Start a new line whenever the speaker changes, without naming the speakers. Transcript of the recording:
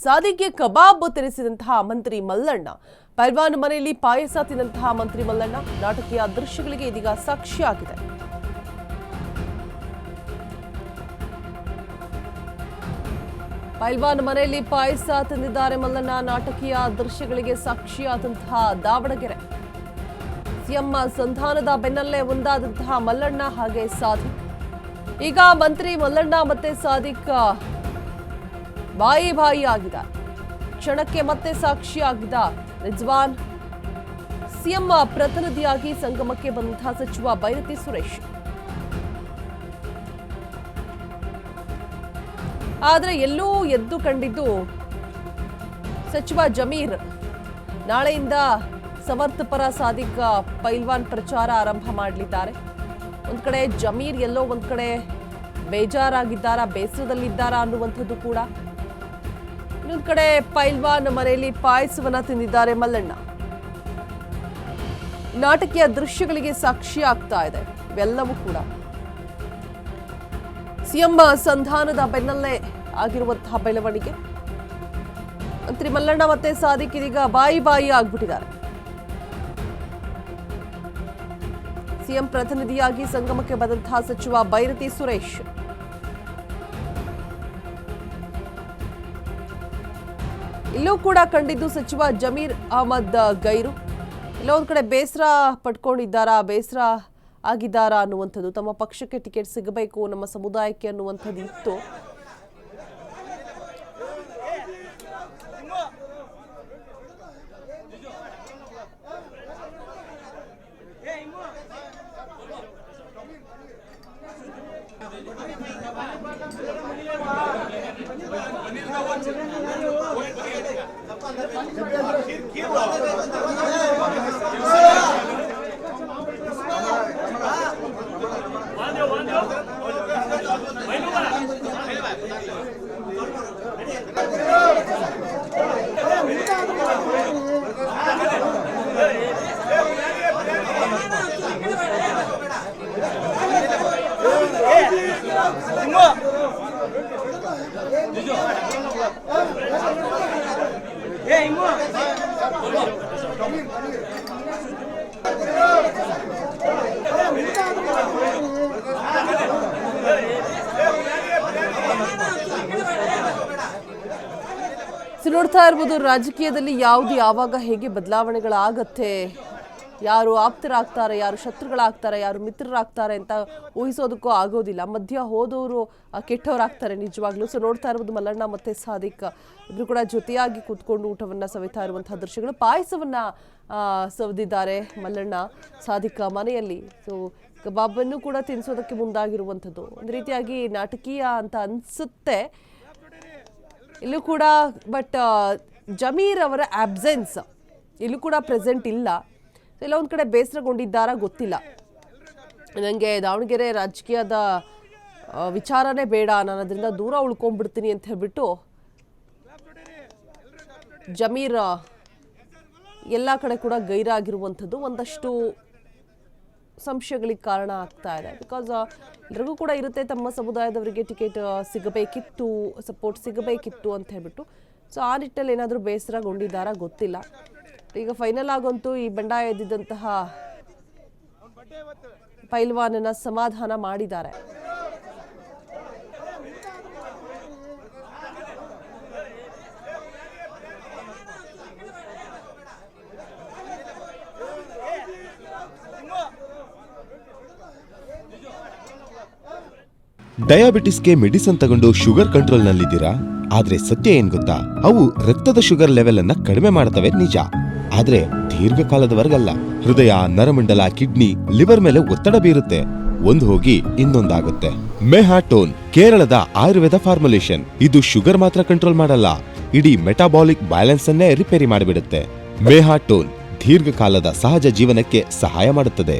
ಸಾದಿಕ್ಗೆ ಕಬಾಬ್ ತಿನ್ನಿಸಿದಂತಹ ಮಂತ್ರಿ ಮಲ್ಲಣ್ಣ, ಪೈಲ್ವಾನ್ ಮನೆಯಲ್ಲಿ ಪಾಯಸ ತಿಂದಂತಹ ಮಂತ್ರಿ ಮಲ್ಲಣ್ಣ ನಾಟಕೀಯ ದೃಶ್ಯಗಳಿಗೆ ಇದೀಗ ಸಾಕ್ಷಿಯಾಗಿದೆ. ಪೈಲ್ವಾನ್ ಮನೆಯಲ್ಲಿ ಪಾಯಸ ತಿಂದಿದ್ದಾರೆ ಮಲ್ಲಣ್ಣ. ನಾಟಕೀಯ ದೃಶ್ಯಗಳಿಗೆ ಸಾಕ್ಷಿಯಾದಂತಹ ದಾವಣಗೆರೆ. ಸಿಎಂ ಸಂಧಾನದ ಬೆನ್ನಲ್ಲೇ ಒಂದಾದಂತಹ ಮಲ್ಲಣ್ಣ ಹಾಗೆ ಸಾದಿಕ್. ಈಗ ಮಂತ್ರಿ ಮಲ್ಲಣ್ಣ ಮತ್ತೆ ಸಾದಿಕ್ ಬಾಯಿ ಆಗಿದ ಕ್ಷಣಕ್ಕೆ ಮತ್ತೆ ಸಾಕ್ಷಿಯಾಗಿದ್ದ ರಿಜ್ವಾನ್. ಸಿಎಂ ಪ್ರತಿನಿಧಿಯಾಗಿ ಸಂಗಮಕ್ಕೆ ಬಂದಂತಹ ಸಚಿವ ಬೈರತಿ ಸುರೇಶ್. ಆದರೆ ಎಲ್ಲೂ ಎದ್ದು ಕಂಡಿದ್ದು ಸಚಿವ ಜಮೀರ್. ನಾಳೆಯಿಂದ ಸಮರ್ಥ ಪರ ಸಾದಿಕ್ ಪೈಲ್ವಾನ್ ಪ್ರಚಾರ ಆರಂಭ ಮಾಡಲಿದ್ದಾರೆ. ಒಂದ್ ಕಡೆ ಜಮೀರ್ ಎಲ್ಲೋ ಒಂದ್ ಕಡೆ ಬೇಜಾರಾಗಿದ್ದಾರಾ, ಬೇಸರದಲ್ಲಿದ್ದಾರಾ ಅನ್ನುವಂಥದ್ದು ಕೂಡ. ಇನ್ನೊಂದ್ ಕಡೆ ಪೈಲ್ವಾನ್ ಮನೆಯಲ್ಲಿ ಪಾಯಸವನ್ನ ತಿಂದಿದ್ದಾರೆ ಮಲ್ಲಣ್ಣ. ನಾಟಕೀಯ ದೃಶ್ಯಗಳಿಗೆ ಸಾಕ್ಷಿ ಆಗ್ತಾ ಇದೆ ಇವೆಲ್ಲವೂ ಕೂಡ. ಸಿಎಂ ಸಂಧಾನದ ಬೆನ್ನಲ್ಲೇ ಆಗಿರುವಂತಹ ಬೆಳವಣಿಗೆ. ಮಂತ್ರಿ ಮಲ್ಲಣ್ಣ ಮತ್ತೆ ಸಾದಿಕ್ ಇದೀಗ ಬಾಯಿ ಆಗ್ಬಿಟ್ಟಿದ್ದಾರೆ. ಸಿಎಂ ಪ್ರತಿನಿಧಿಯಾಗಿ ಸಂಗಮಕ್ಕೆ ಬಂದಂತಹ ಸಚಿವ ಬೈರತಿ ಸುರೇಶ್. ಇಲ್ಲೂ ಕೂಡ ಕಂಡಿದ್ದು ಸಚಿವ ಜಮೀರ್ ಅಹಮದ್ ಗೈರು. ಎಲ್ಲೋ ಒಂದ್ ಕಡೆ ಬೇಸರ ಪಡ್ಕೊಂಡಿದ್ದಾರಾ, ಬೇಸರ ಆಗಿದ್ದಾರಾ ಅನ್ನುವಂಥದ್ದು. ತಮ್ಮ ಪಕ್ಷಕ್ಕೆ ಟಿಕೆಟ್ ಸಿಗಬೇಕು, ನಮ್ಮ ಸಮುದಾಯಕ್ಕೆ ಅನ್ನುವಂಥದ್ದು ಇತ್ತು. ನೋಡ್ತಾ ಇರ್ಬೋದು ರಾಜಕೀಯದಲ್ಲಿ ಯಾವುದು ಯಾವಾಗ ಹೇಗೆ ಬದಲಾವಣೆಗಳಾಗತ್ತೆ, ಯಾರು ಆಪ್ತರಾಗ್ತಾರೆ, ಯಾರು ಶತ್ರುಗಳಾಗ್ತಾರೆ, ಯಾರು ಮಿತ್ರರಾಗ್ತಾರೆ ಅಂತ ಊಹಿಸೋದಕ್ಕೂ ಆಗೋದಿಲ್ಲ. ಮಧ್ಯ ಹೋದವರು ಕೆಟ್ಟವರಾಗ್ತಾರೆ ನಿಜವಾಗ್ಲೂ. ಸೊ ನೋಡ್ತಾ ಇರ್ಬೋದು ಮಲ್ಲಣ್ಣ ಮತ್ತೆ ಸಾದಿಕ್ ಇಬ್ರು ಕೂಡ ಜೊತೆಯಾಗಿ ಕೂತ್ಕೊಂಡು ಊಟವನ್ನ ಸವಿತಾ ಇರುವಂತಹ ದೃಶ್ಯಗಳು. ಪಾಯಸವನ್ನ ಸವಿದಿದ್ದಾರೆ ಮಲ್ಲಣ್ಣ ಸಾದಿಕ್ ಮನೆಯಲ್ಲಿ. ಸೊ ಕಬಾಬನ್ನು ಕೂಡ ತಿನ್ನಿಸೋದಕ್ಕೆ ಮುಂದಾಗಿರುವಂಥದ್ದು ಒಂದು ರೀತಿಯಾಗಿ ನಾಟಕೀಯ ಅಂತ ಅನ್ಸುತ್ತೆ ಇಲ್ಲೂ ಕೂಡ. ಬಟ್ ಜಮೀರ್ ಅವರ ಆಬ್ಸೆನ್ಸ್ ಇಲ್ಲೂ ಕೂಡ ಪ್ರೆಸೆಂಟ್ ಇಲ್ಲ. ಎಲ್ಲ ಒಂದು ಕಡೆ ಬೇಸರಗೊಂಡಿದ್ದಾರಾ ಗೊತ್ತಿಲ್ಲ. ನನಗೆ ದಾವಣಗೆರೆ ರಾಜಕೀಯದ ವಿಚಾರನೇ ಬೇಡ, ನಾನು ಅದರಿಂದ ದೂರ ಉಳ್ಕೊಂಡ್ಬಿಡ್ತೀನಿ ಅಂತ ಹೇಳ್ಬಿಟ್ಟು ಜಮೀರ್ ಎಲ್ಲ ಕಡೆ ಕೂಡ ಗೈರಾಗಿರುವಂಥದ್ದು ಒಂದಷ್ಟು ಸಂಶಯಗಳಿಗೆ ಕಾರಣ ಆಗ್ತಾ ಇದೆ. ಬಿಕಾಸ್ ಎಲ್ರಿಗೂ ಕೂಡ ಇರುತ್ತೆ ತಮ್ಮ ಸಮುದಾಯದವರಿಗೆ ಟಿಕೆಟ್ ಸಿಗಬೇಕಿತ್ತು, ಸಪೋರ್ಟ್ ಸಿಗಬೇಕಿತ್ತು ಅಂತ ಹೇಳ್ಬಿಟ್ಟು. ಸೊ ಆ ನಿಟ್ಟಲ್ಲಿ ಏನಾದರೂ ಬೇಸರಗೊಂಡಿದ್ದಾರಾ ಗೊತ್ತಿಲ್ಲ. ಈಗ ಫೈನಲ್ ಆಗಂತೂ ಈ ಬಂಡಾಯ ಎದ್ದಿದ್ದಂತಹ ಪೈಲ್ವಾನನ ಸಮಾಧಾನ ಮಾಡಿದ್ದಾರೆ.
ಡಯಾಬಿಟಿಸ್ಗೆ ಮೆಡಿಸಿನ್ ತಗೊಂಡು ಶುಗರ್ ಕಂಟ್ರೋಲ್ ನಲ್ಲಿದ್ದೀರಾ? ಆದ್ರೆ ಸತ್ಯ ಏನ್ ಗೊತ್ತಾ, ಅವು ರಕ್ತದ ಶುಗರ್ ಲೆವೆಲ್ ಅನ್ನ ಕಡಿಮೆ ಮಾಡ್ತವೆ ನಿಜ, ಆದ್ರೆ ದೀರ್ಘಕಾಲದವರೆಗಲ್ಲ. ಹೃದಯ, ನರಮಂಡಲ, ಕಿಡ್ನಿ, ಲಿವರ್ ಮೇಲೆ ಒತ್ತಡ ಬೀರುತ್ತೆ. ಒಂದು ಹೋಗಿ ಇನ್ನೊಂದಾಗುತ್ತೆ. ಮೆಹಾಟೋನ್ ಕೇರಳದ ಆಯುರ್ವೇದ ಫಾರ್ಮುಲೇಷನ್. ಇದು ಶುಗರ್ ಮಾತ್ರ ಕಂಟ್ರೋಲ್ ಮಾಡಲ್ಲ, ಇಡೀ ಮೆಟಾಬಾಲಿಕ್ ಬ್ಯಾಲೆನ್ಸ್ ಅನ್ನೇ ರಿಪೇರಿ ಮಾಡಿಬಿಡುತ್ತೆ. ಮೆಹಾಟೋನ್ ದೀರ್ಘಕಾಲದ ಸಹಜ ಜೀವನಕ್ಕೆ ಸಹಾಯ ಮಾಡುತ್ತದೆ.